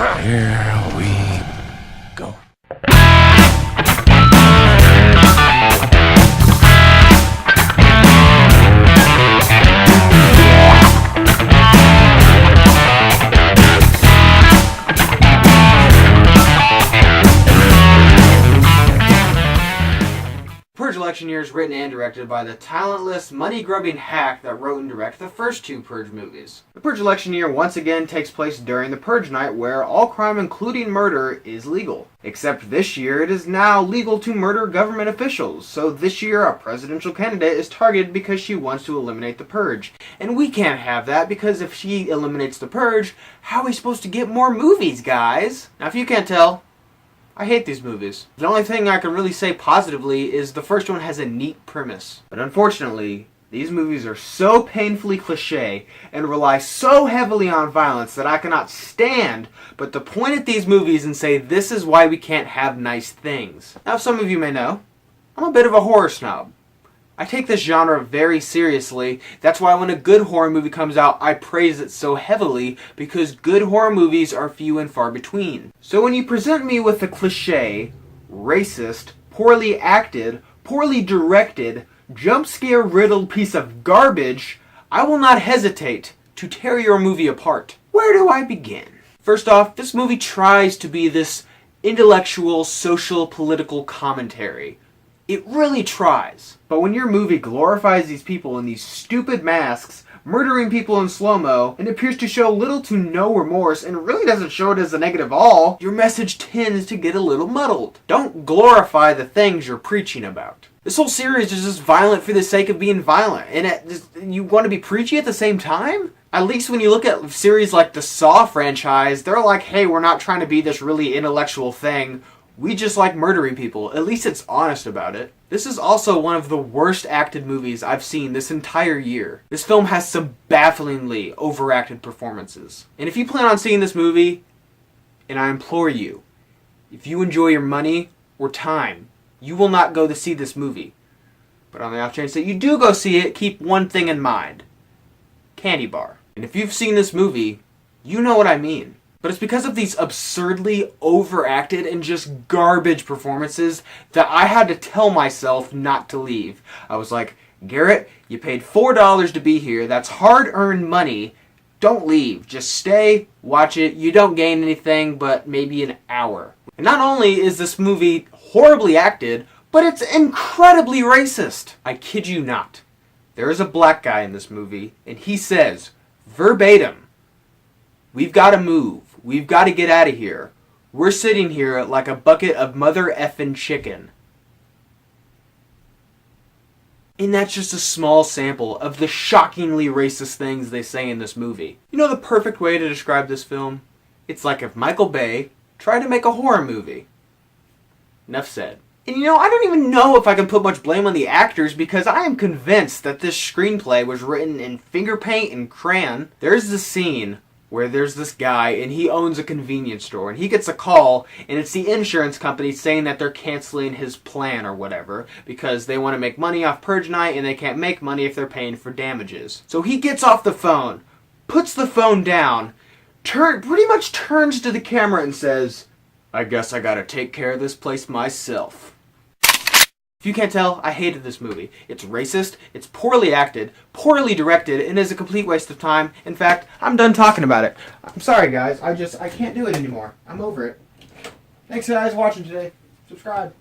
Here we go. Purge election year is written and directed by the talentless, money-grubbing hack that wrote and directed the first two Purge movies. The Purge election year once again takes place during the Purge night where all crime including murder is legal. Except this year it is now legal to murder government officials, so this year a presidential candidate is targeted because she wants to eliminate the Purge. And we can't have that because if she eliminates the Purge, how are we supposed to get more movies, guys? Now if you can't tell, I hate these movies. The only thing I can really say positively is the first one has a neat premise. But unfortunately, these movies are so painfully cliche and rely so heavily on violence that I cannot stand but to point at these movies and say this is why we can't have nice things. Now some of you may know, I'm a bit of a horror snob. I take this genre very seriously. That's why when a good horror movie comes out, I praise it so heavily, because good horror movies are few and far between. So when you present me with a cliche, racist, poorly acted, poorly directed, jump scare riddled piece of garbage, I will not hesitate to tear your movie apart. Where do I begin? First off, this movie tries to be this intellectual, social, political commentary. It really tries. But when your movie glorifies these people in these stupid masks, murdering people in slow-mo, and appears to show little to no remorse, and really doesn't show it as a negative all, your message tends to get a little muddled. Don't glorify the things you're preaching about. This whole series is just violent for the sake of being violent, and you want to be preachy at the same time? At least when you look at series like the Saw franchise, they're like, hey, we're not trying to be this really intellectual thing. We just like murdering people. At least it's honest about it. This is also one of the worst acted movies I've seen this entire year. This film has some bafflingly overacted performances. And if you plan on seeing this movie, and I implore you, if you enjoy your money or time, you will not go to see this movie. But on the off chance that you do go see it, keep one thing in mind. Candy bar. And if you've seen this movie, you know what I mean. But it's because of these absurdly overacted and just garbage performances that I had to tell myself not to leave. I was like, Garrett, you paid $4 to be here. That's hard-earned money. Don't leave. Just stay, watch it. You don't gain anything but maybe an hour. And not only is this movie horribly acted, but it's incredibly racist. I kid you not. There is a black guy in this movie, and he says, verbatim, "We've got to move. We've got to get out of here. We're sitting here like a bucket of mother effing chicken." And that's just a small sample of the shockingly racist things they say in this movie. You know the perfect way to describe this film? It's like if Michael Bay tried to make a horror movie. Enough said. And you know, I don't even know if I can put much blame on the actors because I am convinced that this screenplay was written in finger paint and crayon. There's this scene where there's this guy and he owns a convenience store and he gets a call and it's the insurance company saying that they're canceling his plan or whatever because they want to make money off Purge Night and they can't make money if they're paying for damages. So he gets off the phone, puts the phone down, pretty much turns to the camera and says, "I guess I gotta take care of this place myself." If you can't tell, I hated this movie. It's racist, it's poorly acted, poorly directed, and is a complete waste of time. In fact, I'm done talking about it. I'm sorry guys, I can't do it anymore. I'm over it. Thanks guys for watching today. Subscribe.